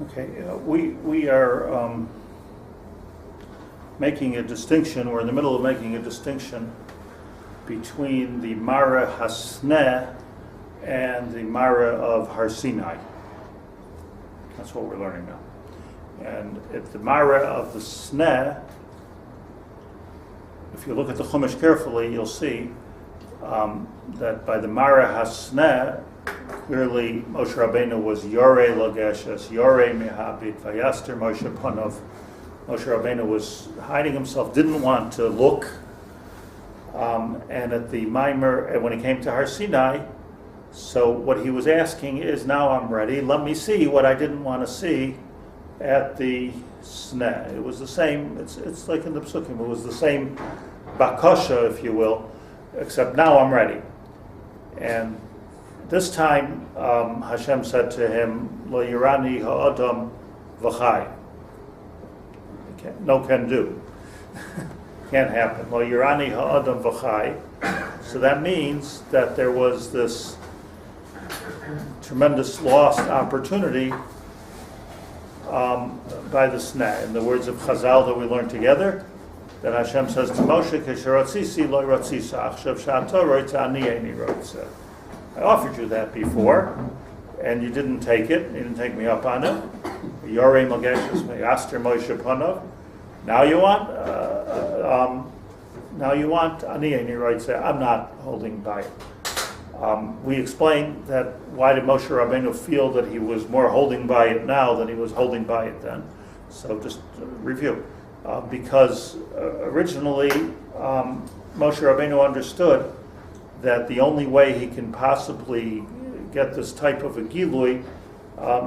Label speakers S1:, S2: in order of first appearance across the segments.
S1: Okay, we are making a distinction. We're in the middle of making a distinction between the Mara Hasneh and the Mara of Har Sinai. That's what we're learning now. And at the Mara of the Sneh, if you look at the Chumash carefully, you'll see that by the Mara Hasneh, clearly Moshe Rabbeinu was Yoreh Lageshes, Yoreh Mehabit, Vayaster Moshe Panov. Moshe Rabbeinu was hiding himself, didn't want to look. And at the Maimer, and when he came to Har Sinai, so what he was asking is, now I'm ready, let me see what I didn't want to see at the Sneh. It was the same, it's like in the Psukim, it was the same Bakasha, if you will, except now I'm ready. And this time, Hashem said to him, Lo Yirani ha'adam v'chai. No can do. Can't happen. Lo Yirani ha'adam v'chai. So that means that there was this tremendous lost opportunity by the Sneh. In the words of Chazal that we learned together, that Hashem says to Moshe, Kesherotzisi lo rotzisa, achshav sha'ato roitza ani eini roitza. I offered you that before, and you didn't take it. You didn't take me up on it. Yorei Mageshes Me'aster Moshe Panov. Now you want Ani Eini Roitze. I'm not holding by it. We explained that why did Moshe Rabbeinu feel that he was more holding by it now than he was holding by it then. So just review. Because originally Moshe Rabbeinu understood that the only way he can possibly get this type of a gilui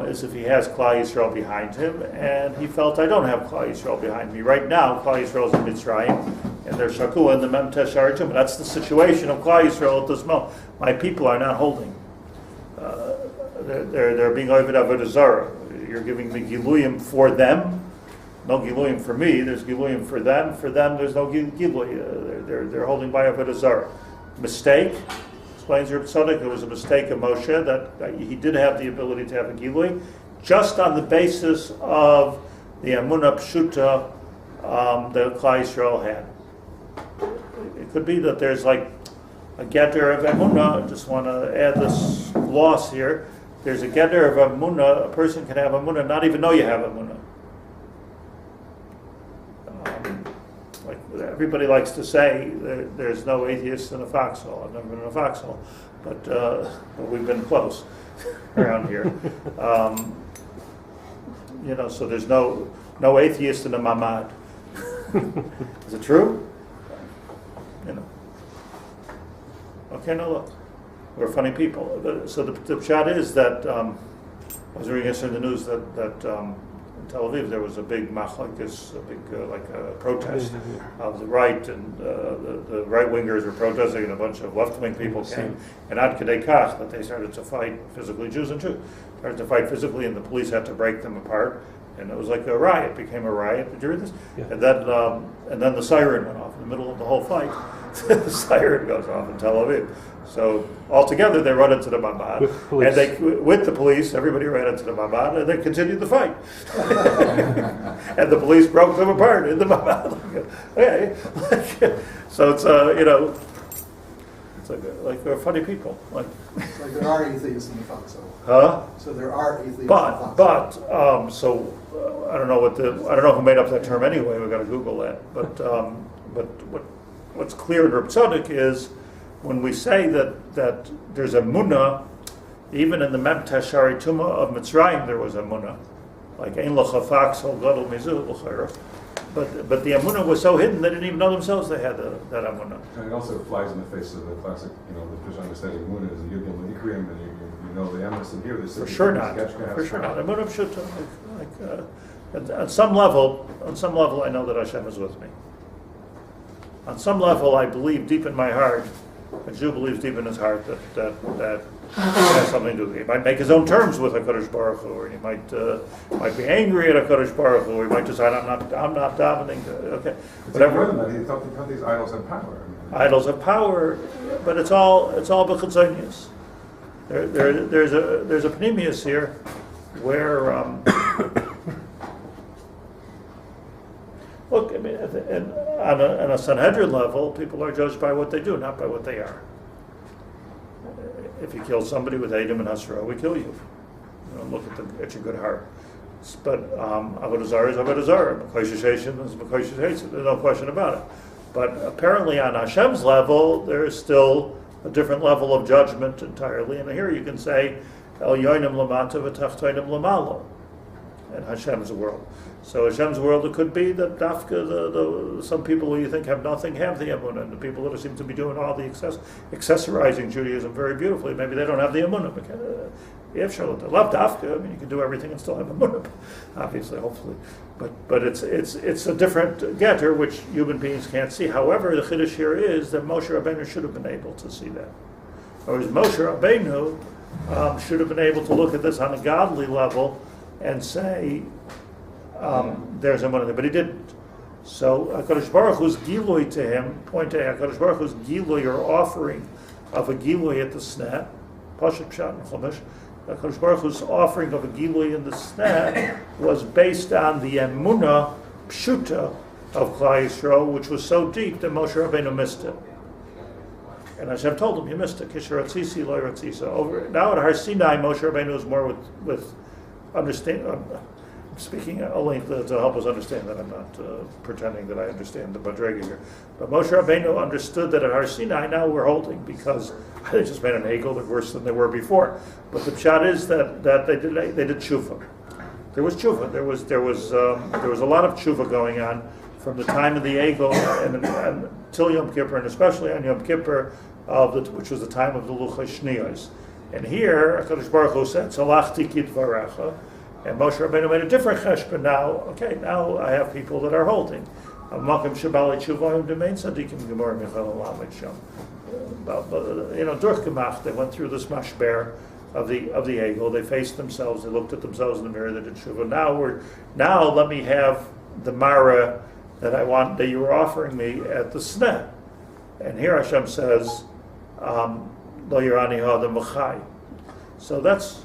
S1: is if he has Klal Yisrael behind him, and he felt, I don't have Klal Yisrael behind me. Right now, Klal Yisrael is in Mitzrayim, and they're Shakua and the Mem Teshar Tum. That's the situation of Klal Yisrael at this moment. My people are not holding. They're being Oved Avodah Zarah. You're giving me giluyim for them. No giluyim for me, there's giluyim for them. For them, there's no gilui. They're holding by Avodah Zarah. Mistake, explains Rabbi Tzadok, it was a mistake of Moshe that he did have the ability to have a gilui, just on the basis of the Amunah Pshuta that Klal Yisrael had. It could be that there's like a getter of Amunah. I just want to add this gloss here. There's a getter of Amunah. A person can have Amunah, not even know you have Amunah. Everybody likes to say there's no atheist in a foxhole. I've never been in a foxhole, but we've been close around here. So there's no atheist in a mamad. Is it true? Okay, no, look, we're funny people. So the pshat is that I was reading yesterday in the news that in Tel Aviv there was a big machlokes, a big protest of the right, and the right wingers were protesting, and a bunch of left wing people came, and ad kedei kach that they started to fight physically. Jews and Jews started to fight physically, and the police had to break them apart, and it was like a riot. It became a riot. Did you read this? Yeah. And then the siren went off in the middle of the whole fight. The siren goes off in Tel Aviv. So altogether, they run into the mamad, and with the police, everybody ran into the mamad, and they continued the fight. And the police broke them apart in the mamad. Okay. So it's it's like they're funny people. Like
S2: there are atheists in the foxhole.
S1: Huh?
S2: So there are atheists in the foxhole.
S1: But I don't know who made up that term anyway. We've got to Google that. But what's clear in Reb Tzadok is, when we say that there's a munah, even in the Mem Teshari Tuma of Mitzrayim there was a munah, like Ein Lacha Foxhole Gadol Mizu L'Chayra. But the amunah was so hidden they didn't even know themselves they had that amunah.
S3: And it also flies in the face of the classic, the fish understanding amunah is a yud yom l'ikrim, and you know the emes in here.
S1: For sure not. Amunah pshuta. On some level, I know that Hashem is with me. On some level, I believe deep in my heart. A Jew believes deep in his heart that has something to do with it. He might make his own terms with HaKadosh Baruch Hu, or he might be angry at HaKadosh Baruch Hu, or he might decide I'm not davening. Okay, whatever.
S3: More than that, he thought these idols have power.
S1: Idols have power, but it's all b'chitzonius. There's a pneumius here where look, I mean, on a Sanhedrin level, people are judged by what they do, not by what they are. If you kill somebody with Edom and Hasra, we kill you. Look at your good heart. But Avodah Zarah is Avodah Zarah. Mekoshes Hashem is Mekoshes Hashem. There's no question about it. But apparently on Hashem's level, there is still a different level of judgment entirely. And here you can say, El Yoinim Lamata V'Tachtoinim Lamalo, in Hashem's world. So Hashem's world, it could be that Dafka, some people who you think have nothing have the emunah, and the people that seem to be doing all the accessorizing Judaism very beautifully, maybe they don't have the emunah. If Charlotte love Dafka, I mean, you can do everything and still have emunah, obviously, hopefully. But it's a different getter which human beings can't see. However, the chiddush here is that Moshe Rabbeinu should have been able to see that. Whereas Moshe Rabbeinu should have been able to look at this on a godly level and say, there's emunah there, but he didn't. So HaKadosh Baruch Hu's gilui to him, point A, HaKadosh Baruch Hu's gilui or offering of a gilui at the sneh, Pashat Pshat and Chumash, HaKadosh Baruch Hu's offering of a gilui in the sneh was based on the emunah pshuta of Klal Yisrael, which was so deep that Moshe Rabbeinu missed it. And Hashem told him, you missed it. Kisher Ratzisi, Lo Ratzisa. Now at Har Sinai, Moshe Rabbeinu is more with understanding. I'm speaking only to help us understand that. I'm not pretending that I understand the Badrega here. But Moshe Rabbeinu understood that at Har Sinai now we're holding, because they just made an egel, they're worse than they were before. But the pshat is that they did Tshuva. There was Tshuva. There was a lot of Tshuva going on from the time of the egel and till Yom Kippur, and especially on Yom Kippur, which was the time of the Luchos Shniyos. And here, HaKadosh Baruch Hu said, Salachti kidvarecha, and Moshe Rabbeinu made a different cheshbon now. Okay, now I have people that are holding. Makom Shabali Tshuva Domain Sadikim Gemor Michal Lamed Sham. Durchgemach, they went through this mashber of the egel. They faced themselves. They looked at themselves in the mirror. They did tshuva. Now let me have the mara that you were offering me at the sneh. And here Hashem says, Lo Yerani Ha the Machai. So that's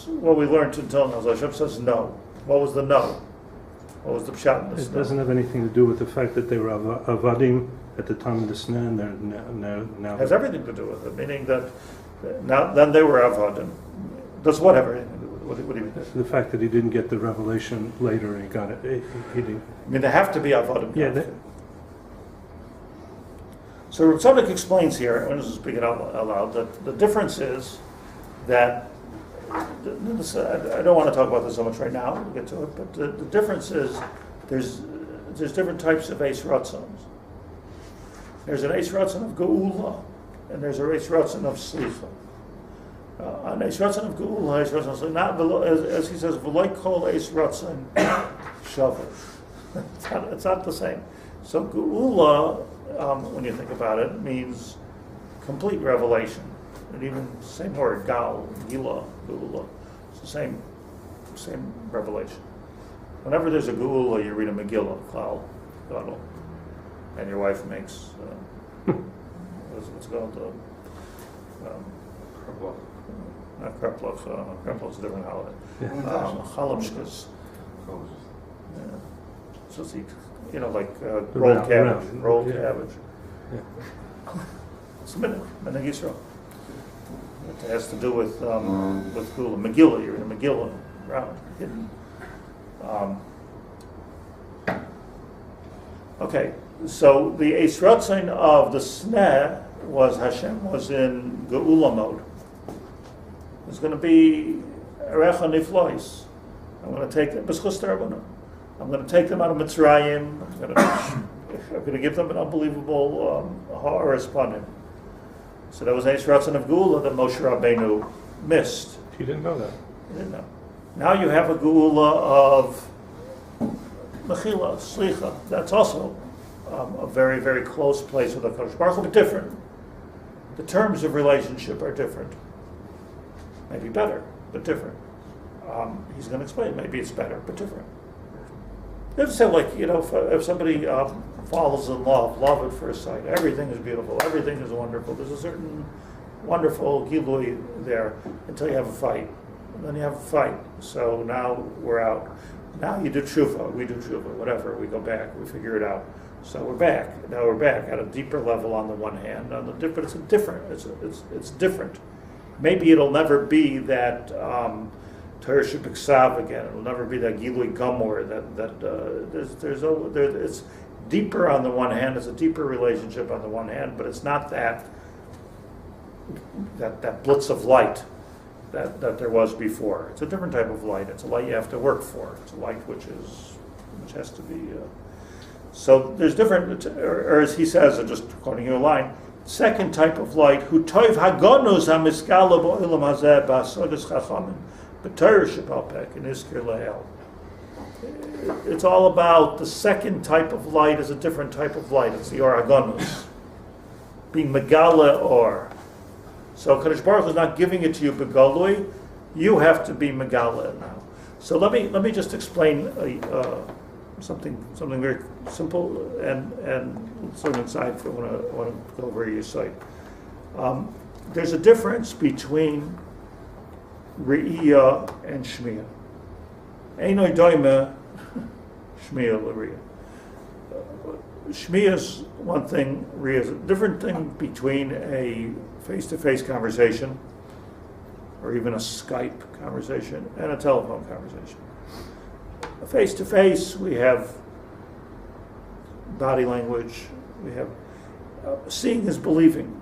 S1: what we learned until now. So Hashem says no. What was the no? What was the pshat in the sneh?
S4: It doesn't have anything to do with the fact that they were avadim at the time of the sneh, and they're now.
S1: It has everything to do with it, meaning that then they were avadim. Does what have everything to do with it? What do you mean?
S4: The fact that he didn't get the revelation later and he got it. He didn't.
S1: I mean, they have to be avadim.
S4: Yeah.
S1: So Tzadok explains here, and this is speaking out loud, that the difference is that, I don't want to talk about this so much right now, we'll get to it, but the difference is there's different types of Eis Ratzons. There's an Eis Ratzon of Geula, and there's an Eis Ratzon of Shlit'a. An Eis Ratzon of Geula, Eis Ratzon of Shlit'a, not, as he says, V'loi kol Eis Ratzon Shavu. It's not the same. So Geula, when you think about it, means complete revelation. And even the same word, Gal, Gila, Geula. It's the same revelation. Whenever there's a Geula, you read a Megillah, Klal, Gadol, and your wife makes what's it called? Not Kreplach. Kreplach's a different holiday. Chalomshkas. Yeah. So it's like rolled cabbage. Rolled cabbage.
S4: Yeah.
S1: It's a minute Yisrael. It has to do with Gula. Megillah, you're in a Megillah, round, hidden. Okay, so the Eis Ratzon of the sneh Hashem was in Geula mode. There's going to be Erecha Niflois. I'm going to take them, I'm going to take them out of Mitzrayim. I'm going to give them an unbelievable ha'aras panim. So that was Eis Ratzon of Geula that Moshe Rabbeinu missed.
S4: He didn't know that.
S1: He didn't know. Now you have a Geula of Mechila, Slicha. That's also a very, very close place with HaKadosh Baruch Hu, but different. The terms of relationship are different. Maybe better, but different. He's going to explain. Maybe it's better, but different. You say, if somebody falls in love at first sight, everything is beautiful, everything is wonderful. There's a certain wonderful gilui there until you have a fight. and then you have a fight. So now we're out. Now you do tshuva, we do tshuva, whatever. We go back, we figure it out. So we're back. Now we're back at a deeper level on the one hand. On the but it's different. Maybe it'll never be that Torah Shebiksav again. It'll never be that Gilui Gomor. It's deeper on the one hand. It's a deeper relationship on the one hand, but it's not that blitz of light that there was before. It's a different type of light. It's a light you have to work for. It's a light which has to be. So there's different, or as he says, I'm just quoting you a line. Second type of light, hu toiv hagonus hamiskala bo'olam hazeh ba'asodas chachamim b'Torah shebal-pek and iskir lehel. It's all about the second type of light is a different type of light. It's the or hagonus, being megala or. So Kadosh Baruch Hu is not giving it to you begalui. You have to be megala now. So let me just explain something very simple and sort of inside for when I want to go over your site. There's a difference between Re'iyah and Shmiya. Einoi doime Shmiya l'Re'iyah. Shmiya is one thing, Re'iyah is a different thing between a face-to-face conversation or even a Skype conversation and a telephone conversation. Face-to-face, we have body language, we have seeing is believing.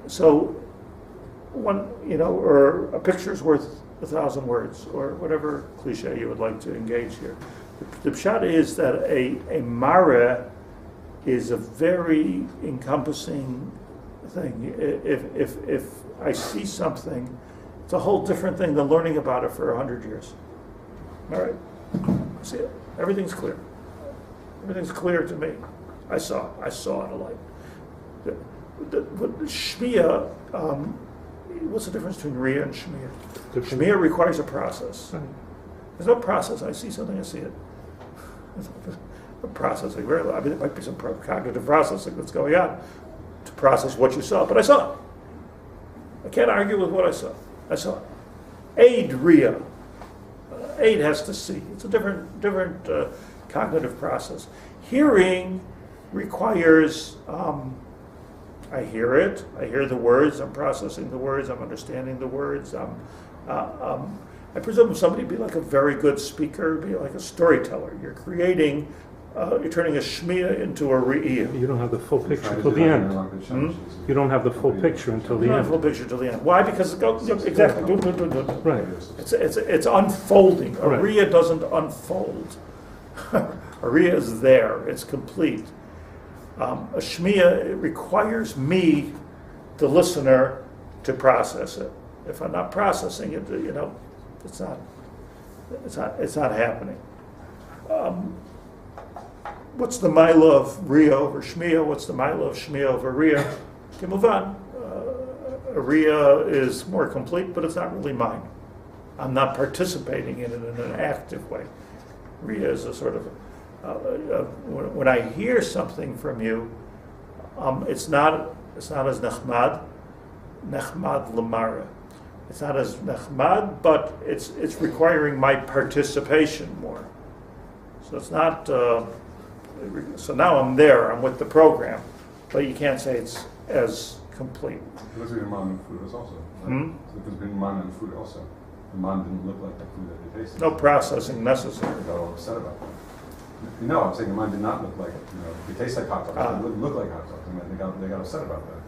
S1: So, or a picture is worth 1,000 words, or whatever cliche you would like to engage here. The pshat is that a mara is a very encompassing thing. If I see something, it's a whole different thing than learning about it for 100 years. All right, see it. Everything's clear. Everything's clear to me. I saw it a light. But Shmiya, what's the difference between Riyah and Shmiya? Shmiya requires a process. There's no process. I see something, I see it. There's no processing. There might be some cognitive processing that's going on to process what you saw, but I saw it. I can't argue with what I saw. I saw it. Aid Riyah. Aid has to see. It's a different cognitive process. Hearing requires, I hear it, I hear the words, I'm processing the words, I'm understanding the words. I presume somebody be like a very good speaker, be like a storyteller. You're creating, you're turning a shmiya into a re'iyah.
S4: You don't have the full picture until the end. You don't have the full picture until the end.
S1: You don't have the full picture until the end. Why? Because it goes, exactly.
S4: Right.
S1: It's unfolding. A re'iyah doesn't unfold. A re'iyah is there. It's complete. A shmiya, it requires me, the listener, to process it. If I'm not processing it, it's not happening. What's the mila of Riyah over Shmiya? What's the mila of Shmiya over Riyah? Okay, move on. Riyah is more complete, but it's not really mine. I'm not participating in it in an active way. Riyah is a sort of when I hear something from you, it's not as nechmad lamara. It's not as nechmad, but it's requiring my participation more. So it's not. So now I'm there. I'm with the program, but you can't say it's as complete.
S3: Because the man and food was also. Because the man and food also. The man didn't look like the food that they tasted.
S1: No processing necessary.
S3: They got all upset about that. No, I'm saying the man did not look like, they taste like hot dogs. They didn't look like hot dogs. And they got upset about that.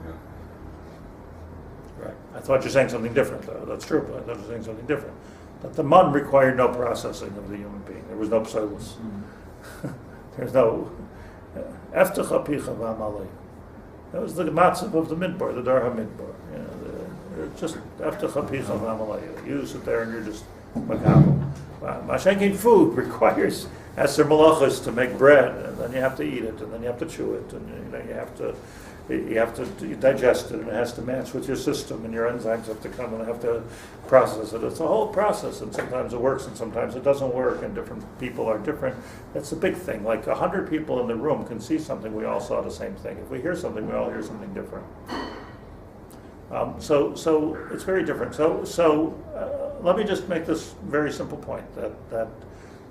S1: Right. I thought you were saying something different, though. That's true, but I thought you were saying something different. That the man required no processing of the human being. There was no psilus. There's no eftecha picha v'amalei. That was the matzav of the midbar, the darha midbar. Just eftecha picha v'amalei. You sit there and you're just makabel. Mashenkin food requires aser malachas to make bread, and then you have to eat it, and then you have to chew it, and you have to digest it, and it has to match with your system, and your enzymes have to come and have to process it. It's a whole process, and sometimes it works, and sometimes it doesn't work, and different people are different. That's a big thing. Like 100 people in the room can see something, we all saw the same thing. If we hear something, we all hear something different. So it's very different. Let me just make this very simple point that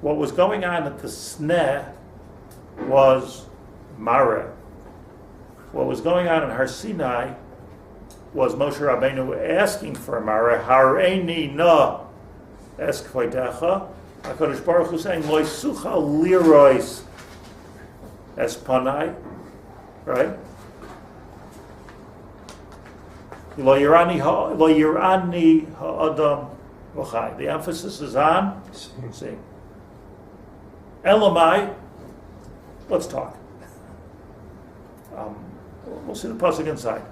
S1: what was going on at the Sneh was Mare. What was going on in Har Sinai was Moshe Rabbeinu asking for Mare. Hareini na es kvoidecha. HaKadosh Baruch Hu saying Lo sucha lirois es panai. Right? Lo yirani ha'adam v'chai. The emphasis is on seeing. Elamai, let's talk. We'll see the pasuk inside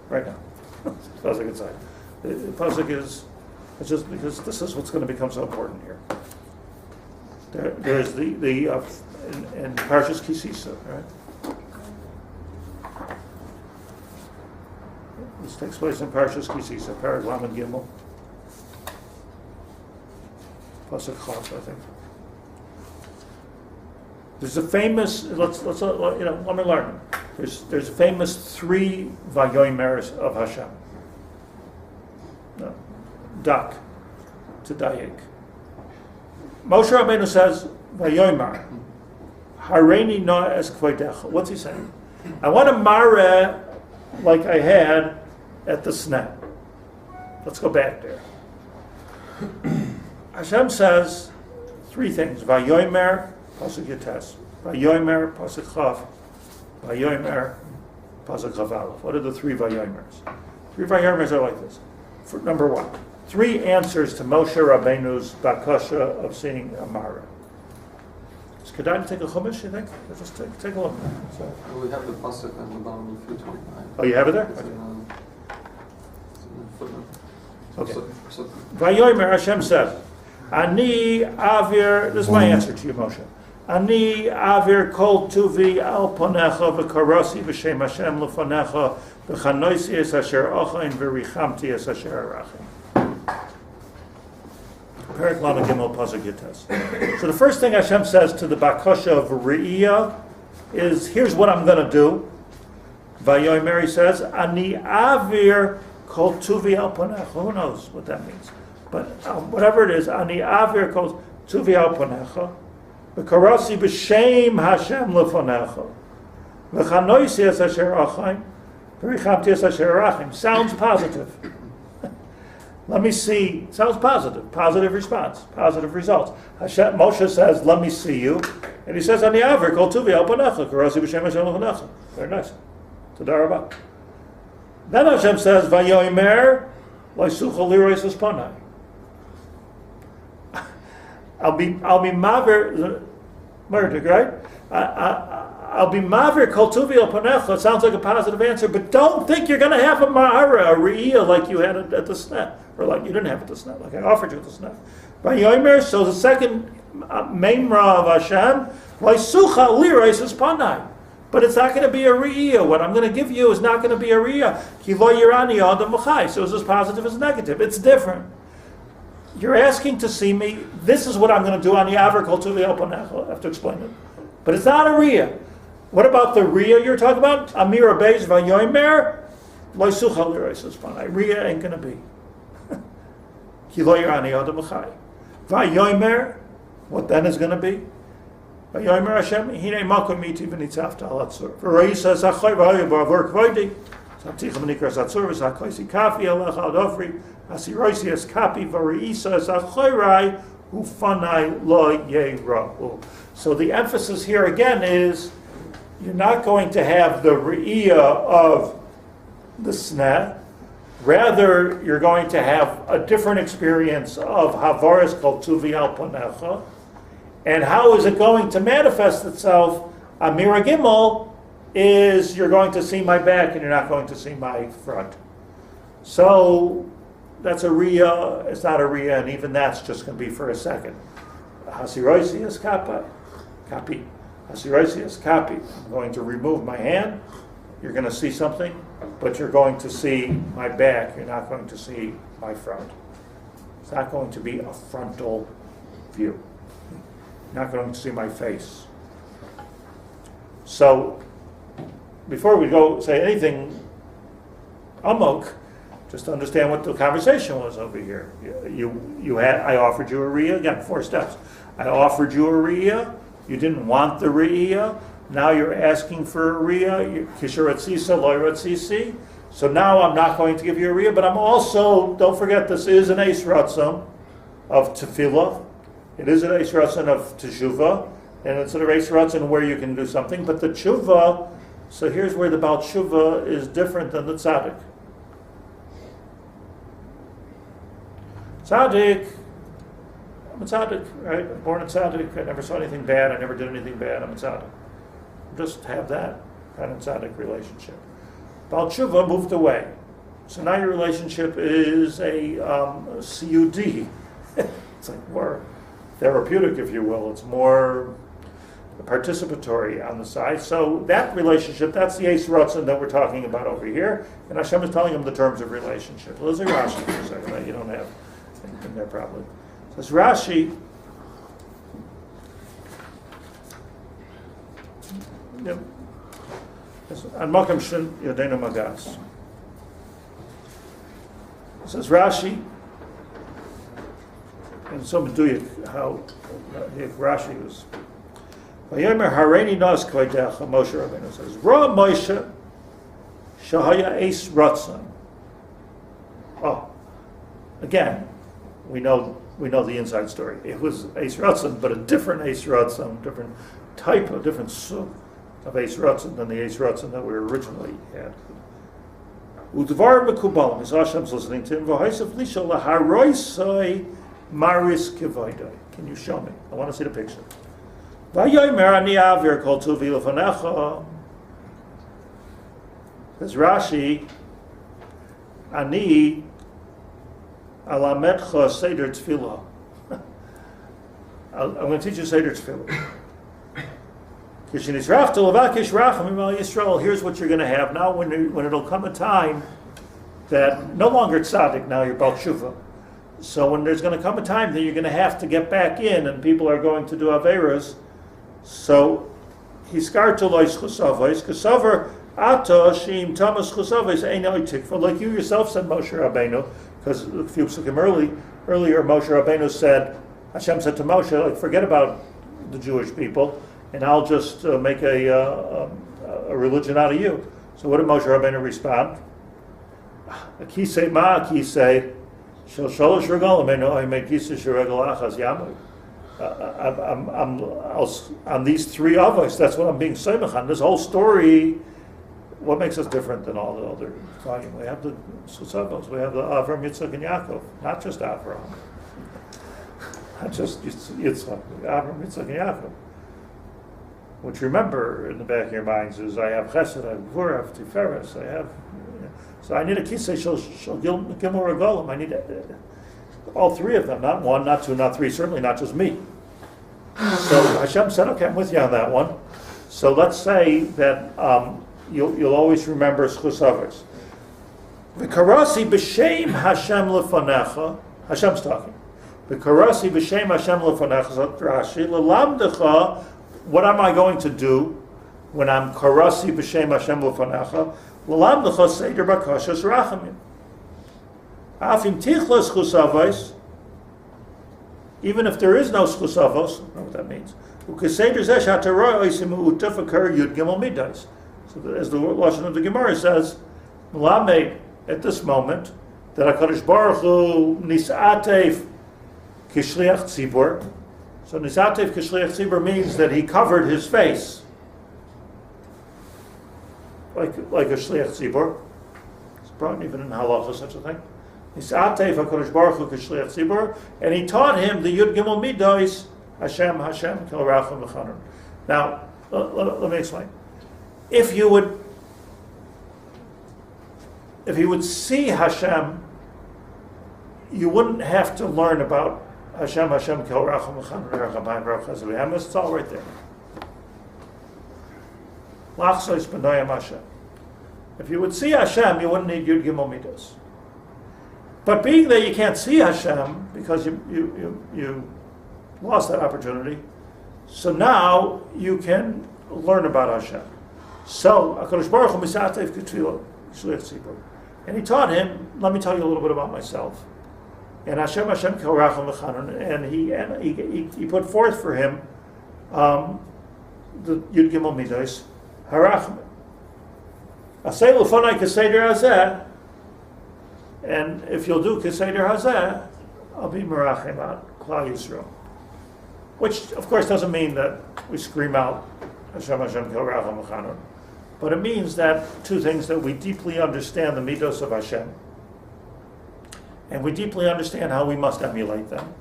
S1: right now. The pasuk inside. The pasuk is, it's just because this is what's going to become so important here. There's the in Parshas Kisisa, right? This takes place in Parshas Kisisa, Parag Lamed Gimel, pasuk Chaf, I think. There's a famous. Let me learn. There's a famous 3 vayomer of Hashem. No. Dak, to Dayik. Moshe Rabbeinu says, vayomer, hareini na es kvoidecha. What's he saying? I want a mare like I had at the Sneh. Let's go back there. Hashem says 3 things. Vayomer, pasuk Yates. Vayomer, pasuk Chaf. Vayomer, pasuk Chaf Aleph. What are the 3 vayomers? 3 vayomers are like this. Number 1, 3 answers to Moshe Rabbeinu's bakasha of seeing a Mara. Is Kedai to take a chumash, you think? Let's just take a look. So.
S5: We have the pasuk on the bottom of 329.
S1: Oh, you have it there?
S5: It's in the footnote.
S1: Okay.
S5: So,
S1: Vayomer, Hashem says, Ani avir, this is my answer to you, Moshe. Ani avir kol tuvi al ponecha v'karasi v'shem Hashem lefonecha v'chanoisi es asher ochain v'richamti es asher arachim. Perek Lamed Gimel pasuk Yates. So the first thing Hashem says to the bakasha of Re'iyah is, here's what I'm going to do. Vayomer, he says, Ani avir kol tuvi al ponecha. Who knows what that means? But whatever it is, Ani avir kol tuvi al ponecha v'karasi b'shem Hashem lefonecha v'chanoisi es asher achaim v'richamti es asher arachim. Sounds positive. Let me see. Sounds positive. Positive response. Positive results. Moshe says, let me see you. And he says, Ani avir kol tuvi al ponecha v'karasi b'shem Hashem lefonecha. Very nice. Todah rabah. Then Hashem says, Vayomer lo sucha lirois es panai. I'll be maver, right? I'll be maver kol tuvi al panecha. It sounds like a positive answer, but don't think you're going to have a ma'ara, a re'iyah like you had at the Sneh, or like you didn't have at the Sneh, like I offered you at the Sneh. Vayomer, so the second memra of Hashem, lo sucha lirois es panai. But it's not going to be a re'iyah. What I'm going to give you is not going to be a re'iyah. Ki lo yirani adam v'chai. So it's as positive as negative. It's different. You're asking to see me. This is what I'm going to do on the avir kol tuvi al ponecha. I have to explain it. But it's not a re'iyah. What about the re'iyah you're talking about? Amir beis vayomer lo sucha lirois es panai. Re'iyah ain't going to be. Ki lo yirani adam v'chai. Vayomer, what then is going to be? Vayomer Hashem, hinei makom iti v'nitzavta al atzur. V'reisa zachoi v'hoyu b'avor kvoidi. Sabticha v'nikras atzur v'zakoisi kafi alecha ad ofri. Hasiroisi es kapi v'reisa zachoi rai ufanai lo ye'ra'u. So the emphasis here again is, you're not going to have the re'iyah of the Sneh. Rather, you're going to have a different experience of havaris kol tuvi al ponecha. And how is it going to manifest itself? Amira Gimel is you're going to see my back and you're not going to see my front. So that's a riyah. It's not a riyah, and even that's just going to be for a second. Hasiroisi is kapi. Hasiroisi is kapi. I'm going to remove my hand. You're going to see something, but you're going to see my back. You're not going to see my front. It's not going to be a frontal view. Not going to see my face. So, before we go say anything amok, Just to understand what the conversation was over here. I offered you a riyah, again, 4 steps. I offered you a riyah, you didn't want the riyah, now you're asking for a riyah, kisharat loyrat sisi. So now I'm not going to give you a riyah, but I'm also, don't forget, this is an eis ratzon of tefillah. It is an eis ratzon of teshuva, and it's an eis ratzon where you can do something. But the tshuva, so here's where the Baal Tshuva is different than the tzaddik. Tzaddik, I'm a tzaddik, right? I'm born a tzaddik. I never saw anything bad. I never did anything bad. I'm a tzaddik. Just have that kind of tzaddik relationship. Baal Tshuva moved away. So now your relationship is a CUD. It's like more therapeutic, if you will. It's more participatory on the side. So that relationship, that's the Eis Ratzon that we're talking about over here. And Hashem is telling him the terms of relationship. Well, there's a Rashi for a second. Right? You don't have anything there probably. So it's Rashi. Yep. On Makam Shin Yodenu Magas. It says Rashi, and so meduyik how Rashi was. Vayomer Hareini Nas Kodecha, Moshe Rabbeinu says, Ra Moshe Shahaya Eis Ratzon. Oh, again, we know the inside story. It was Eis Ratzon, but a different Eis Ratzon, different type, a different sub of Eis Ratzon than the Eis Ratzon that we originally had. Udvar Mekubalim, is Hashem's listening to him. V'haisef lisha laharoisai maris kivaydai. Can you show me? I want to see the picture. Vayomer ani avir kol tuvi lefanecha. Says Rashi, ani alametcha seder tefillah. I'm going to teach you seder tefillah. Here's what you're going to have now when it'll come a time that no longer tzaddik, now you're Baal Tshuva. So when there's going to come a time that you're going to have to get back in and people are going to do averas, so he's scarred to lois chusavos, kasavar ata shim tamas chusavos einoi tikva, like you yourself said, Moshe Rabbeinu, because a few psukim earlier Moshe Rabbeinu said, Hashem said to Moshe, like, forget about the Jewish people, and I'll just make a religion out of you. So what did Moshe Rabbeinu respond? Akisei ma akisei shel sholosh regalim eno imei kisei shel regel achas yamu. On these 3 avos, that's what I'm being seimach on. This whole story, what makes us different than all the other volume? We have the Susavos, we have the Avram, Yitzchak, and Yaakov, not just Avram. Not just Yitzchak, Avram, Yitzchak, and Yaakov. Which, remember, in the back of your minds is, I have Chesed, I have Gvur, I have Tiferes, I have... So I need a Kisei Shel Gimel Regalim. I need all 3 of them, not 1, not 2, not 3, certainly not just me. So Hashem said, okay, I'm with you on that one. So let's say that you'll always remember Schusavos. V'karasi b'shem Hashem lefanecha. Hashem's talking. V'karasi b'shem Hashem lefanecha. Rashi lelamdecha. What am I going to do when I'm karasi b'shem Hashem lefanecha? Lelamdecha seder bakashas rachamim. Afim tichlas chusavos. Even if there is no schusavos, I don't know what that means. Ukeseder zesh hataroi oisimu utafakar yud gimel midos. So as the Lashon of the Gemara says, Melamed, at this moment, that HaKadosh Baruch Hu nisatev kishliach tzibur. So nisatev kishliach tzibur means that he covered his face like a shliach tzibur. It's brought even in halacha such a thing. Nisatev HaKadosh Baruch Hu kishliach tzibur, and he taught him the Yud Gimel Midos, Hashem, Kel Racham V'Chanan. Now, let me explain. If you would see Hashem, you wouldn't have to learn about Hashem, Kel Racham V'Chanan, Rachamim, Rachazavim. It's all right there. Lachsos B'noyam Hashem. If you would see Hashem, you wouldn't need Yud Gimel Midos. But being that you can't see Hashem because you lost that opportunity, so now you can learn about Hashem. So HaKadosh Baruch Hu misatev k'tfilah shliach tzibur. And he taught him, let me tell you a little bit about myself. And Hashem Kel V'Chanun, and he put forth for him the Yud Gimel Midos Harachim. Asay L'fanai Keseder Hazeh, and if you'll do Keseder Hazeh, I'll be Merachem at Klal Yisrael. Which, of course, doesn't mean that we scream out Hashem Kel V'Chanun, but it means that two things: that we deeply understand the Midos of Hashem, and we deeply understand how we must emulate them.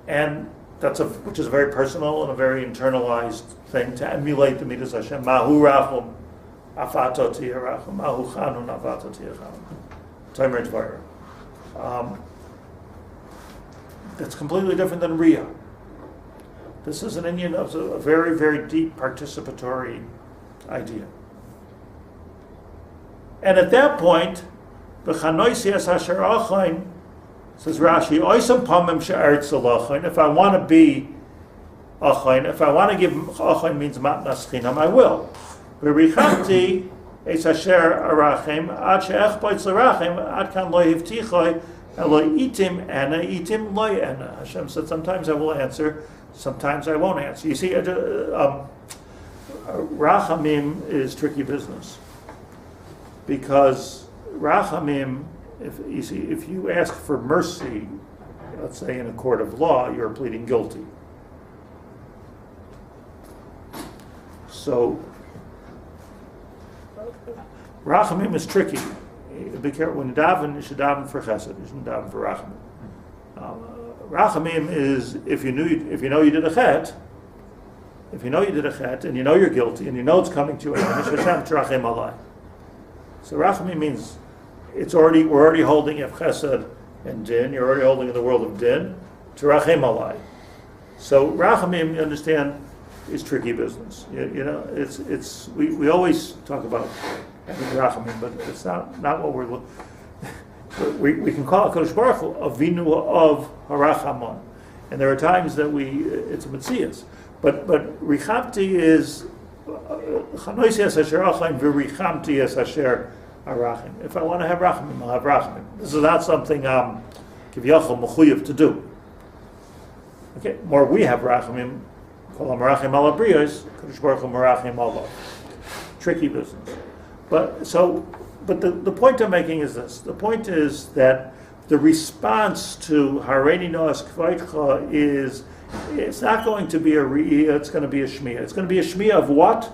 S1: And which is a very personal and a very internalized thing, to emulate the Midos of Hashem. Mahu Rachum Afato Tiyarachum, Mahu Chanun Afato Tiyarachum. Tomer Dvarim. That's completely different than Riyah. This is an Indian of a very, very deep participatory idea. And at that point, B'chanoisias Asher Achain, says Rashi, Oisam Pamim She'aretz Alachain, if I want to be Achain, if I want to give Achain means Matnas Chinam, I will. V'richamti Es Asher Arachim, Ad She'echboitz L'rachim, Ad Kan Lo Hivtichoi, Elo Itim Ena, Itim Lo Ena. Hashem said, sometimes I will answer, sometimes I won't answer. You see, Rachamim is tricky business. Because Rachamim, if you ask for mercy, let's say in a court of law, you're pleading guilty. So, Rachamim is tricky. Be careful. When you daven, you should daven for chesed. You shouldn't daven for Rachamim. Rachamim is if you know you did a chet, and you know you're guilty, and you know it's coming to you, so Rachamim means we're already holding if chesed and din. You're already holding in the world of din to rachem alai. So Rachamim, you understand, is tricky business. You know, it's we always talk about having Rachamim, but it's not what we're looking. We can call HaKadosh Baruch Hu Avinu of Harachamon, and there are times that it's a Metzias. But Richamti is Chanoisi es Asher Achaim v'Richamti es Asher Arachim. If I want to have Rachamim, I'll have Rachamim. This is not something Kiviyachol Mechuyev to do. Okay, more we have Rachamim. Kol HaMarachim Al Abriyos, Kadosh Baruch Hu Marachim Allah. Tricky business. But the point I'm making is this. The point is that the response to Hareini Noas Kvaitcha is, it's not going to be a Re'iyah, it's going to be a Shmiya. It's going to be a Shmiya of what?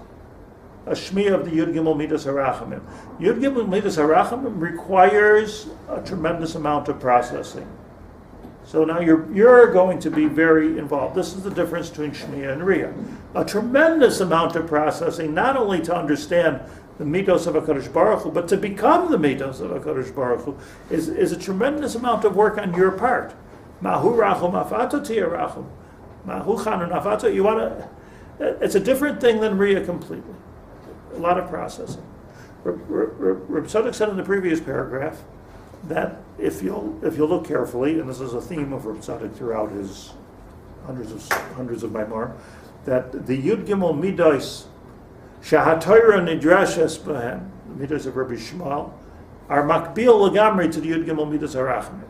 S1: A Shmiya of the Yud Gimel Midos Harachamim. Yud Gimel Midos Harachamim requires a tremendous amount of processing. So now you're going to be very involved. This is the difference between Shmiya and Riyah. A tremendous amount of processing, not only to understand the Midos of HaKadosh Baruch Hu, but to become the Midos of HaKadosh Baruch Hu is a tremendous amount of work on your part. Mahu rachum afato tiyah rachum. Mahu chanun afato. You want to. It's a different thing than Riyah completely. A lot of processing. Rabbi Tzadok said in the previous paragraph that if you'll look carefully, and this is a theme of Rabbi Tzadok throughout his hundreds of Maimar, that the Yud Gimel Midos Shahatayra Nidrashes Bahem, the Midos of Rabbi Shmuel, are makbil legamri to the Yud Gimel Midos Harachamim.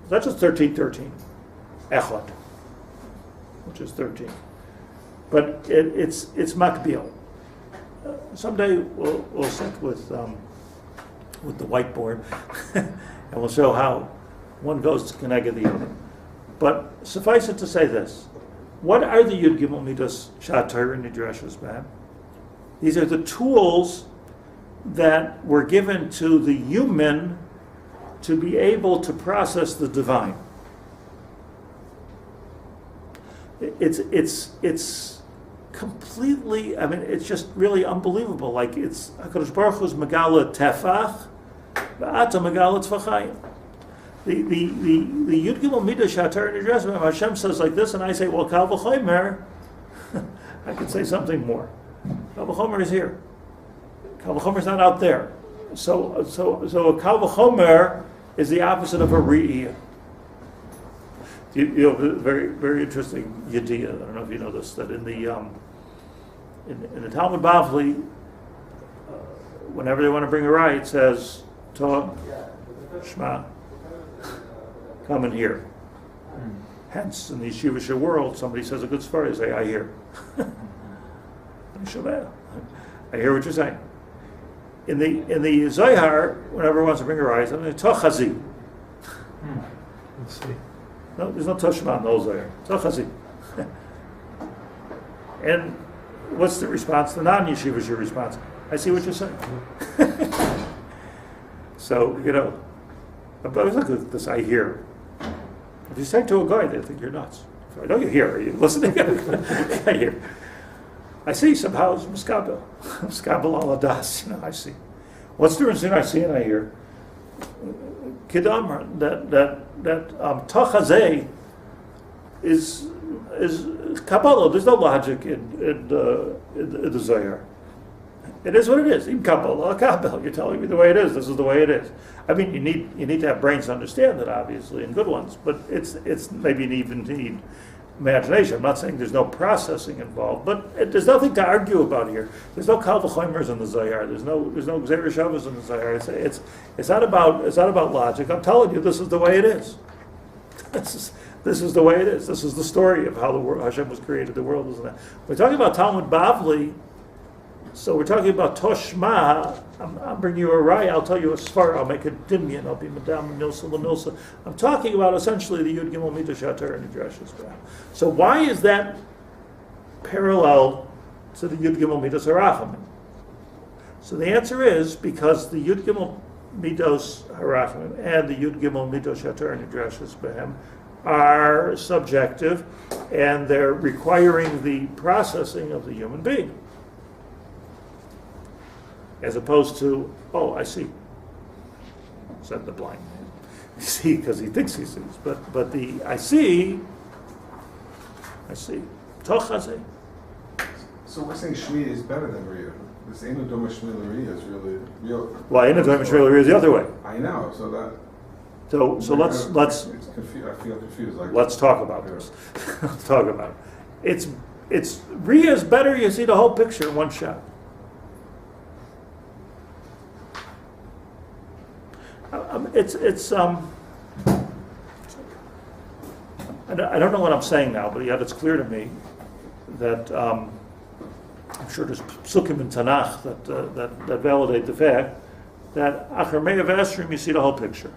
S1: That's just 13:13, Echad, which is 13. But it's makbil. Someday we'll sit with the whiteboard and we'll show how one goes to connect the other. But suffice it to say this. What are the Yud Gimel Midos Shahatayra Nidrashes Bahem? These are the tools that were given to the human to be able to process the divine. It's completely, I mean, it's just really unbelievable. Like it's HaKadosh Baruch Hu's Megala Tefach, V'ata Megala Tzvachayim. The Yud Gimel Midos Shahatayra Nidrashes Bahem, Hashem says like this, and I say, well, Kal V'chomer, I could say something more. Kal V'chomer is here. Kal V'chomer is not out there. So a Kal V'chomer is the opposite of a Re'iyah. You know, very, very interesting Yediyah. I don't know if you know this, that in the Talmud Bavli, whenever they want to bring a raya, it says, Torah, Shema, come and hear. Hence, in the yeshivish world, somebody says a good story, they say, I hear. I hear what you're saying. In the Zohar, whenever one wants to bring a raya, it's Tochazi.
S4: Let's see.
S1: No, there's no Toshma in those there. Tochazi. And what's the response? The non-yeshivish response. I see what you're saying. So, but look at this, I hear. If you say to a guy, they think you're nuts. I know you hear. Are you listening? I hear. I see somehow it's Miskabel. Miskabel al Adas, I see. What's the difference between I see and I hear? Kidamar, that Tachazeh is Kabbalah. There's no logic in the Zohar. It is what it is. In Kabbalah, you're telling me the way it is. This is the way it is. I mean, you need to have brains to understand it, obviously, and good ones. But it's maybe you even need imagination. I'm not saying there's no processing involved, but there's nothing to argue about here. There's no Kal v'choimers in the Zohar. There's no Gzeir Shavas in the Zohar. It's not about logic. I'm telling you, this is the way it is. This is the way it is. This is the story of how the world, Hashem was created. The world isn't that. We're talking about Talmud Bavli. So we're talking about Toshma. I'll bring you a raya. I'll tell you a sfar. I'll make a dimyan. I'll be Madame Milsa Lamilsa. I'm talking about essentially the Yud Gimel Midos Shatar and the Dreshus. So why is that parallel to the Yud Gimel Midos Harachamim? So the answer is because the Yud Gimel Midos Harachamim and the Yud Gimel Midos Shatar and the Dreshus Behem are subjective, and they're requiring the processing of the human being. As opposed to, oh, I see, said the blind man. You see, because he thinks he sees. But the I see. Tochazeh.
S3: So we're saying Shmi is better than Riyah. This Einu Doma Shmi L'Riyah is really real.
S1: Well, Einu Doma Shmi L'Riyah is the other way.
S3: I know. So that.
S1: So let's.
S3: I feel confused.
S1: Let's talk about this. Let's talk about it. It's Riyah is better. You see the whole picture in one shot. I don't know what I'm saying now, but yet it's clear to me that I'm sure there's psukim in Tanakh that validate the fact that Acher Me'av Esrim, you see the whole picture.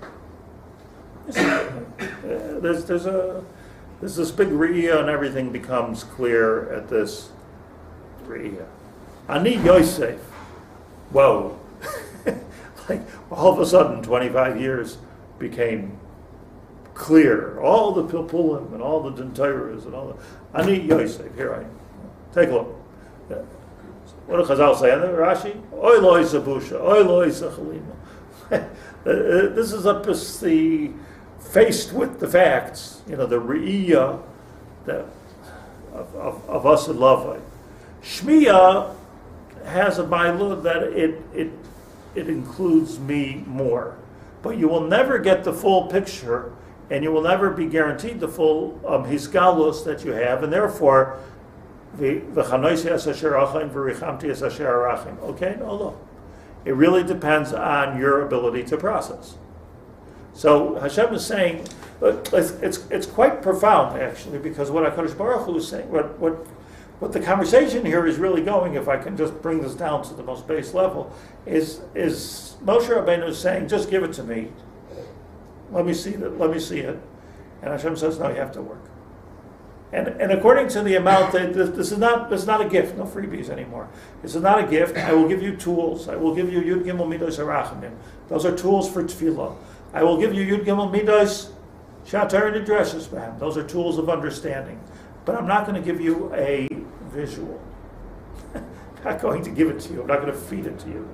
S1: There's this big Riyah, and everything becomes clear at this Riyah. Ani Yosef. Whoa. Like all of a sudden, 25 years became clear. All the Pilpulim and all the Dintairas and all the Ani Yosef. Here I am. Take a look. What do Chazal say? Rashi? Oy loy sabusha, oy loy sachalima. This is up as the faced with the facts. The Re'iyah of us in love. Shmiya has a bailud that it includes me more. But you will never get the full picture, and you will never be guaranteed the full hisgalus that you have, and therefore, okay? No, look. It really depends on your ability to process. So Hashem is saying, it's quite profound, actually, because what HaKadosh Baruch Hu is saying, what the conversation here is really going, if I can just bring this down to the most base level, is Moshe Rabbeinu is saying, just give it to me. Let me see it. And Hashem says, no, you have to work. And according to the amount, this is not a gift, no freebies anymore. This is not a gift. I will give you tools. I will give you Yud Gimel Midos Harachamim. Those are tools for Tefillah. I will give you Yud Gimel Midos Shatar and Dreshus Behem. Those are tools of understanding. But I'm not going to give you a visual. I'm not going to give it to you. I'm not going to feed it to you.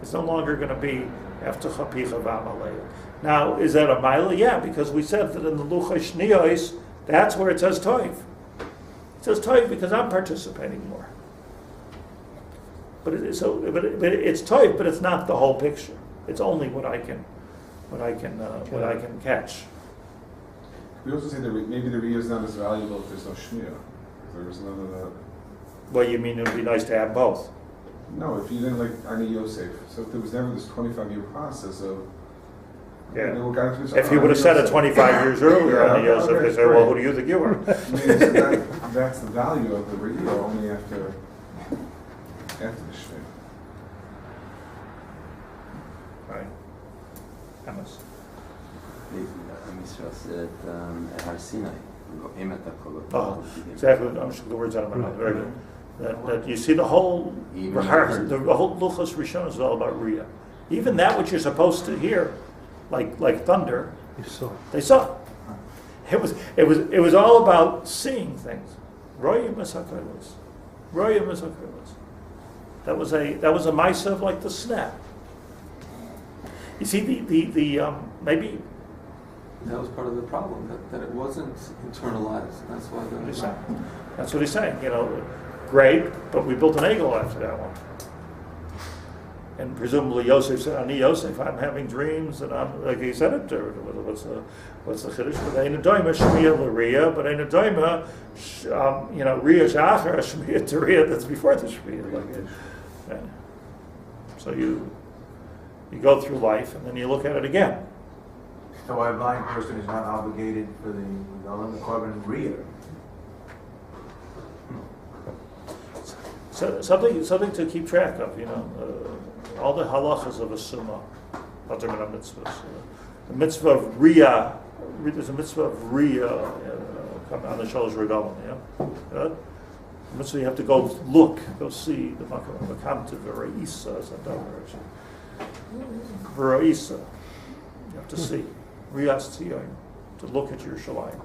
S1: It's no longer going to be after Chapicha V'Amalei. Now, is that a Maila? Yeah, because we said that in the Luchos Niyos, that's where it says Toiv. It says Toiv because I'm participating more. But it's Toiv, but it's not the whole picture. It's only what I can catch.
S3: We also say that maybe the Riyah is not as valuable if there's no Shmiya. If there was none of that.
S1: Well, you mean it would be nice to have both?
S3: No, if you didn't like Ani Yosef, so if there was never this 25-year process of
S1: Yeah.
S3: they will guide through
S1: If you would have said it 25 years earlier,
S3: Yeah,
S1: on the Yosef,
S3: okay,
S1: they say, well,
S3: great.
S1: who do you think you are?
S3: I mean, that's the value of the radio only after the Shema.
S1: Right. Amos.
S6: עם ישראל עושה את הר סיני, רואים את הקולות.
S1: Oh, exactly. I'm just the words out of my mouth. Very good. That you see the whole Luchos Rishon is all about Riyah. Even that which you're supposed to hear, like thunder,
S4: You saw.
S1: they saw. It was all about seeing things. רואים es הקולות. רואים es הקולות. That was a ma'aseh of like the snap. You see the maybe.
S5: That was part of the problem, that it wasn't internalized. That's why
S1: That's what he's saying. You know, great, but we built an eagle after that one. And presumably Yosef said, "Ani Yosef, I'm having dreams," and I'm like he said it. What's the chiddush? But ein doima shmiya l'riya, but ein doima, riya shachar shmiya to riya. That's before the shmiya. Yeah. So you go through life and then you look at it again.
S7: So a blind person is not obligated for the korban riyah.
S1: So something to keep track of. All the halachas of a summah, other mitzvahs. The mitzvah of riyah. There's a mitzvah of riyah on the shalosh regalim. The mitzvah you have to go look, go see the makam to v'ra'isa is another. V'ra'isa, you have to see. Riyas tzion, to look at your shalayim.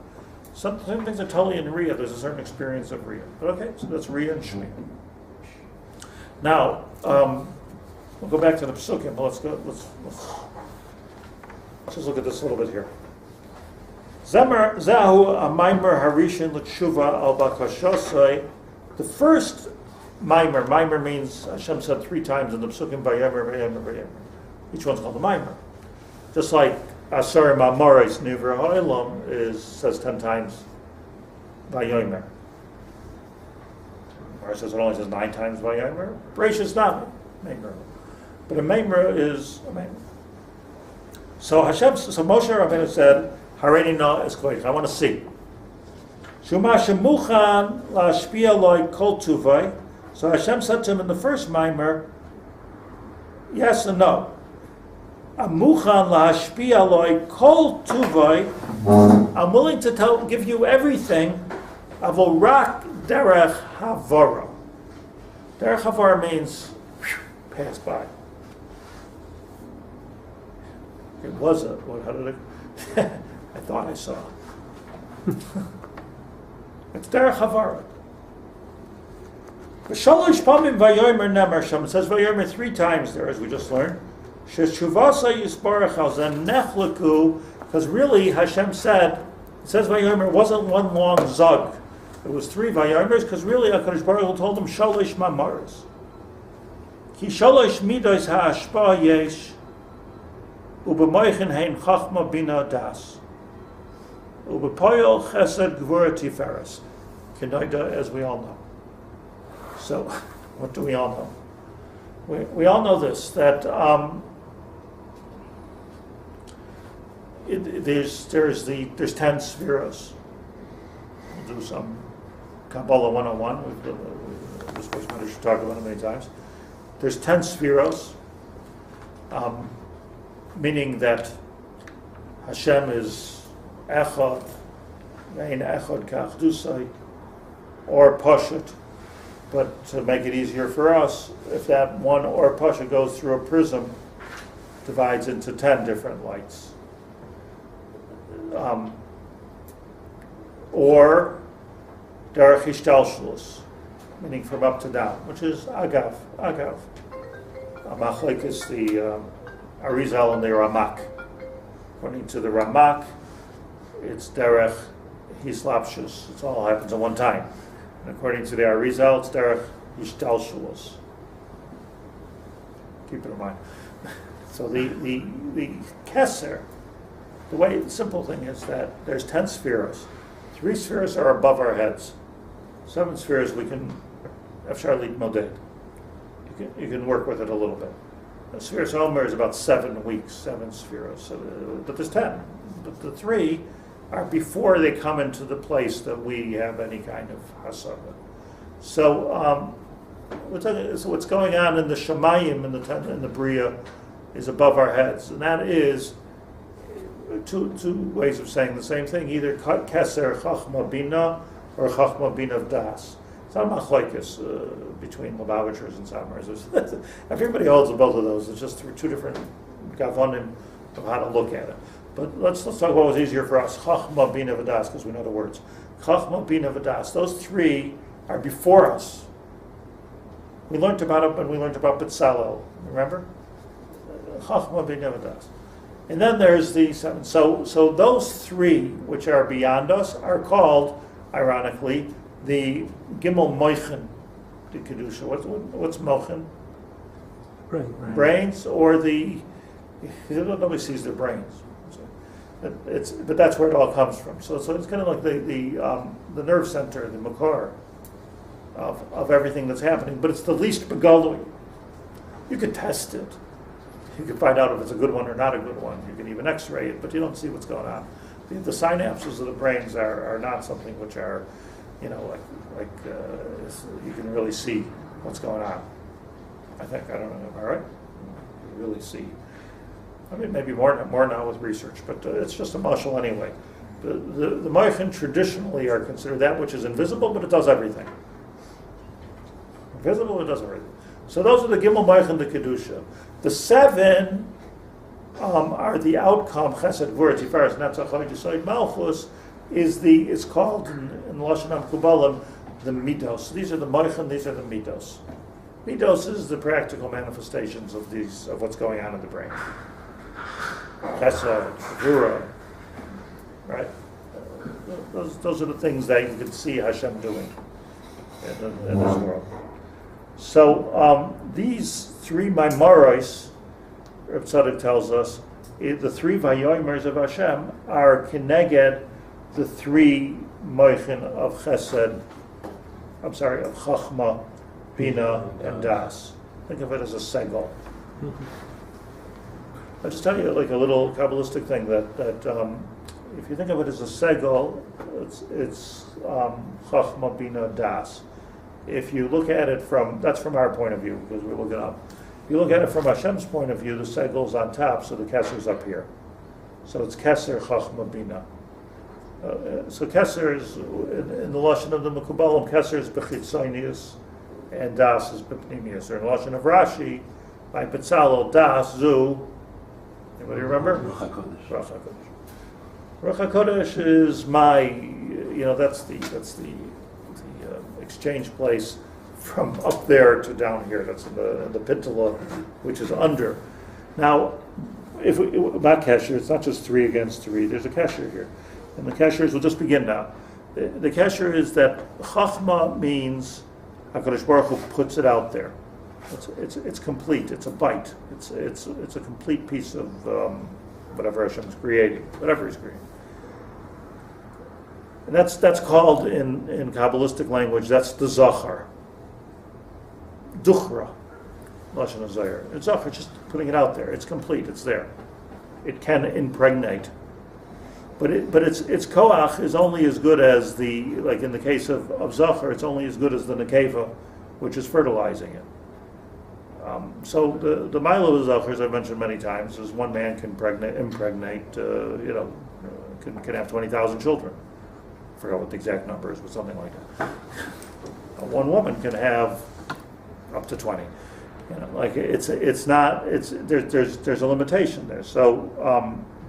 S1: Some things are totally in Riyah. There's a certain experience of Riyah. But okay, so that's Riyah and Shmi. Now, we'll go back to the Pesukim. Let's just look at this a little bit here. Zahu a-maimer harishin l'tshuva al bakashosai. The first maimer means Hashem said 3 times in the Pesukim, Vayomer, Vayomer, Vayomer. Each one's called a maimer. Just like Asar Ma'amaris Nivra Ha'olam says 10 times Vayomer. Or says it only says 9 times Vayomer. Bereshis not Maimer. But a Maimer is a Maimer. So Moshe Rabbeinu said, Hareini na es koich, I want to see. Shuma shemuchan la'ashpia loy kol tuvay. So Hashem said to him in the first Maimer, yes and no. Amuchan lahashpia loy kol tuvay. I'm willing to give you everything. Avorak derech havara. Derech havara means pass by. It was how did it? I thought I saw. It's derech havara. V'shalosh pamim vayomer nemer Hashem. It says vayomer 3 times there, as we just learned. Sheshuvasa yisbarach al zen nechleku, because really Hashem said, it says vayomer, it wasn't one long zug. It was 3 vayomers, because really HaKadosh Baruch Hu told them shalosh mamaris. Ki shalosh midos ha'ashpa yesh, u'b'moichin hein chachma bina das, u'b'poyol chesed gvura tiferes. Kenoida, as we all know. So, what do we all know? We all know this, that there's 10 Sefirot. We'll do some Kabbalah 101. We're supposed to talk about it many times. There's 10 Sefirot, meaning that Hashem is Echad, Ein Echad K'achdusai, or Pashut. But to make it easier for us, if that one or Pasha goes through a prism, divides into 10 different lights. Or Derech Hishtalshlus, meaning from up to down, which is Agav. Amachlik is the Arizal and the Ramak. According to the Ramak, it's Derech Hislapshus. It all happens at one time. And according to the Arizal, it's Derech Hishtalshlus. Keep it in mind. So the Keser, the simple thing is that there's 10 Sefirot. 3 Sefirot are above our heads. 7 Sefirot we can Afshar Lit Moded. you can work with it a little bit. The Sefirot Omer is about 7 weeks, 7 Sefirot. So, but there's 10. But the 3 are before they come into the place that we have any kind of hasava. So, so what's going on in the Shemayim, in the Bria, is above our heads. And that is two ways of saying the same thing, either Keser Chachma Bina or Chachma Bina Das. It's not machlokes between Lubavitchers and Satmars. Everybody holds both of those. It's just two different gavonim of how to look at it. But let's talk about what's easier for us. Chachma Bina V'das, because we know the words. Chachma Bina V'das. Those 3 are before us. We learned about it when we learned about B'Tzalel. Remember? Chachma Bina V'das. And then there's the 7. So those 3, which are beyond us, are called, ironically, the Gimel Moichen, the Kedusha. What's Mochen? Brains, or the, nobody sees their brains. But that's where it all comes from. So it's kind of like the nerve center, the makor of everything that's happening. But it's the least begalui. You can test it. You can find out if it's a good one or not a good one. You can even X-ray it, but you don't see what's going on. The synapses of the brains are not something which are, like you can really see what's going on. I think, I don't know, am I right? You really see. I mean, maybe more now with research, but it's just a mashal anyway. The Moichen traditionally are considered that which is invisible, but it does everything. Invisible, it does everything. So those are the Gimel Moichen, the Kedusha. The 7 are the outcome, Chesed, Gvura, Tiferes, Netzach, Hod, Yesod, Malchus, it's called in Lashon HaMekubalim the Midos. These are the Moichen, these are the Midos. Midos is the practical manifestations of what's going on in the brain. Chesed, Gvura, right? Those are the things that you can see Hashem doing in this world. So these 3 Maimaros, Tzadok tells us, the 3 Vayoimers of Hashem are Keneged the 3 Moichen of Chesed, of Chachma, Bina, and Das. Think of it as a segel. I'll just tell you like a little Kabbalistic thing that if you think of it as a segel, it's Chachma, Bina, Das. If you look at it that's from our point of view, because we're looking up. If you look at it from Hashem's point of view, the segel's on top, so the keser's up here. So it's keser, chachma, bina. So keser is, in the Lashon of the Mekubalim, keser is bechitzonius, and das is bepnimius. Or in the Lashon of Rashi, by Betzalel, das, zu, anybody remember?
S6: Ruach HaKodesh.
S1: Ruach HaKodesh is that's the exchange place from up there to down here. That's in the Pintala, which is under. Now, if we, not kesher, it's not just 3 against 3. There's a kesher here, and the keshers will just begin now. The kesher is that chachma means HaKadosh Baruch Hu puts it out there. It's complete. It's a bite. It's a complete piece of whatever Hashem's creating, whatever He's creating. And that's called in Kabbalistic language, that's the Zachar. Duchra, Lashon HaZayir. It's Zachar, just putting it out there. It's complete, it's there. It can impregnate. But its koach is only as good as like in the case of Zachar, it's only as good as the nekeva, which is fertilizing it. So the Milo of Zachar, as I've mentioned many times, is one man can impregnate, can have 20,000 children. I forgot what the exact number is, but something like that. One woman can have up to 20. There's a limitation there. So,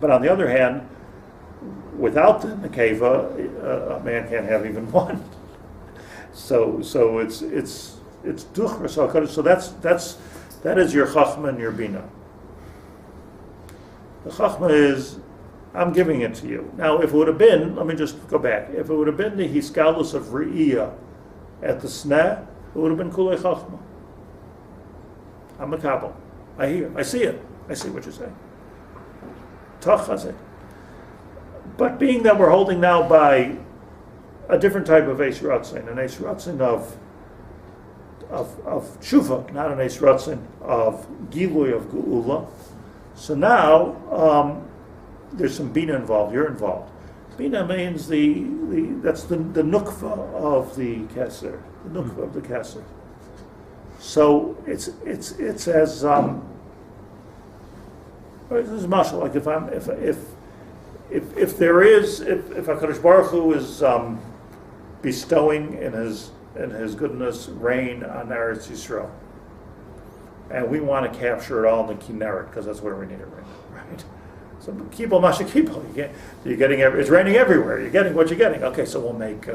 S1: but on the other hand, without the nekeva, a man can't have even one. So it's duchra. So that is your chachma and your bina. The chachma is, I'm giving it to you. Now, if it would have been, let me just go back. If it would have been the hiskalus of re'iyah at the sneh, it would have been kulei chachma. I'm a kabel. I hear. I see it. I see what you're saying. Tach chazek. But being that we're holding now by a different type of Eis Ratzin, an Eis Ratzin Tshuva, not an Eis Ratzin, of Gilui, of Geula. So now there's some Bina involved. You're involved. Bina means that's the nukva of the Keser, the nukva of the Keser. So it's as this is mashal. Like if HaKadosh Baruch Hu is bestowing in his goodness rain on Eretz Yisrael, and we want to capture it all in the Kinneret because that's where we need it right? So kibul masha kibul. You're getting it's raining everywhere. You're getting what you're getting. Okay, so we'll make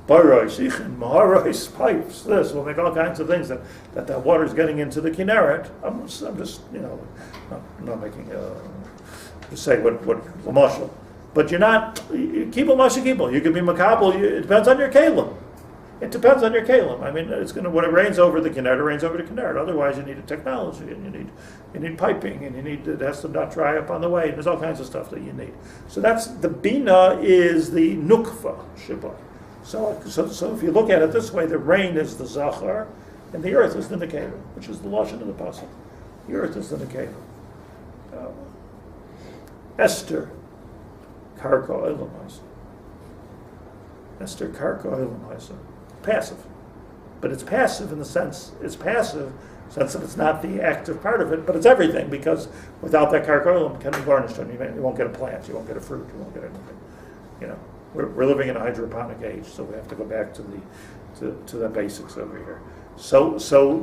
S1: barois, shichin, maharois, pipes. We'll make all kinds of things that water's getting into the Kinneret. I'm just I'm not making say what Moshe. But you're not kibul masha kibul. You can be makabel. It depends on your kalim. It depends on your kalim. I mean, when it rains over the Kinneret, it rains over the Kinneret. Otherwise, you need a technology, and you need piping, and it has to not dry up on the way. There's all kinds of stuff that you need. So that's the bina is the nukva shibah. So if you look at it this way, the rain is the zachar, and the earth is the nekeva, which is the lashon of the pasuk. The earth is the nekeva. Esther, karka elamais. Esther karka elamais. Passive, but it's passive in the sense that it's not the active part of it, but it's everything, because without that karkoilim can be garnished on you won't get a plant, you won't get a fruit, you won't get anything. We're living in a hydroponic age, so we have to go back to the basics over here. So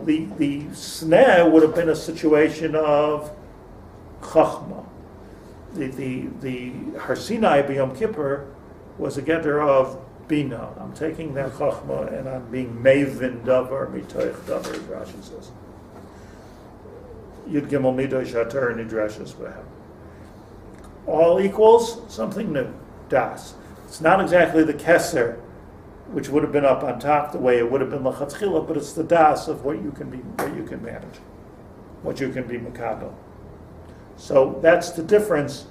S1: the sneh would have been a situation of chachma. The Har Sinai b'Yom Kippur was a getter of Bina. I'm taking that chachma and I'm being mevin davar mitoich davar, as Rashi says. Yud Gimel Midos Shater Nidrashes Behem. All equals something new. Das. It's not exactly the keser, which would have been up on top the way it would have been lachatchila, but it's the das of what you can manage, what you can be makabel. So that's the difference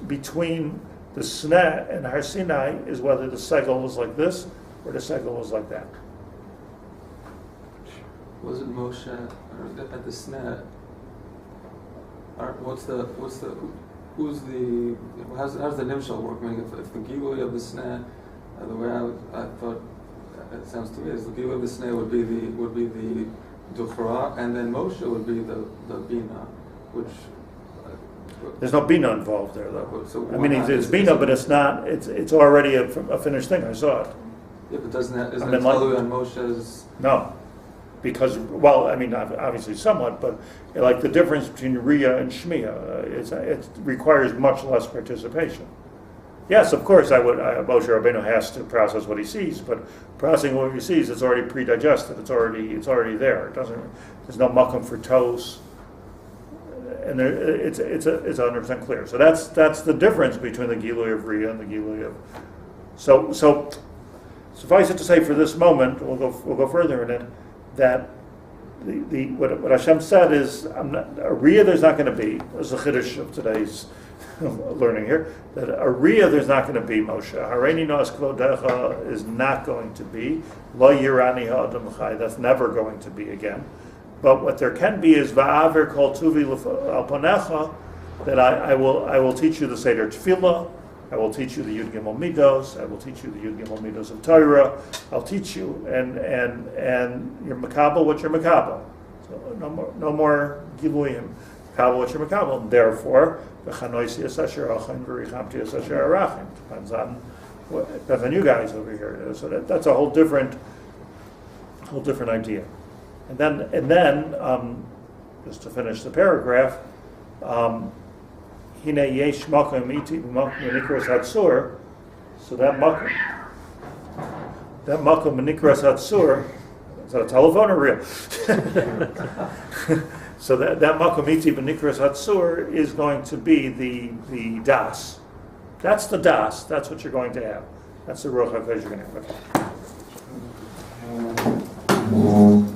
S1: between the sneh and Har Sinai, is whether the segel was like this or the segel was like that.
S5: Was it Moshe or at the sneh? How's the nimshal work? I mean, if the gilui of the sneh, the way I thought it sounds to me is the gilui of the sneh would be the duchra, and then Moshe would be the bina, which.
S1: There's no bina involved there, though.
S5: So
S1: it's bina, but it's not. It's already a finished thing. I saw it.
S5: Yeah, but isn't it totally on Moshe's?
S1: No, because obviously somewhat, but like the difference between Riyah and Shmiya, it requires much less participation. Yes, of course, Moshe Rabbeinu has to process what he sees, but processing what he sees, it's already pre-digested. It's already there. There's no makom for toast. And it's 100% clear. So that's the difference between the Gilui of Riyah and the Gilui of. So suffice it to say, for this moment, we'll go further in it, that what Hashem said is a Riyah there's not going to be. There's a chiddush of today's learning here, that a Riyah there's not going to be Moshe. Hareini noas kvodecha is not going to be. Lo yirani ha'adam chai, that's never going to be again. But what there can be is va'aver kol tuvi al panecha, that I will teach you the Seder Tefillah, I will teach you the Yud Gimel Midos, I will teach you the Yud Gimel Midos of Torah, I'll teach you, and you're makabel what you're makabel. So no more giluyim, makabel what you're makabel. And therefore, v'chanoisi es asher achin v'richamti es asher arachim. Depends on you guys over here. So that's a whole different idea. And then, just to finish the paragraph, Hine yesh makom iti b'makom menikras hatzur. So that makom menikras hatzur. Is that a telephone or real? So that makom iti b'nikras hatzur is going to be the das. That's the das. That's what you're going to have. That's the ruach HaKodesh you're going to have. Okay.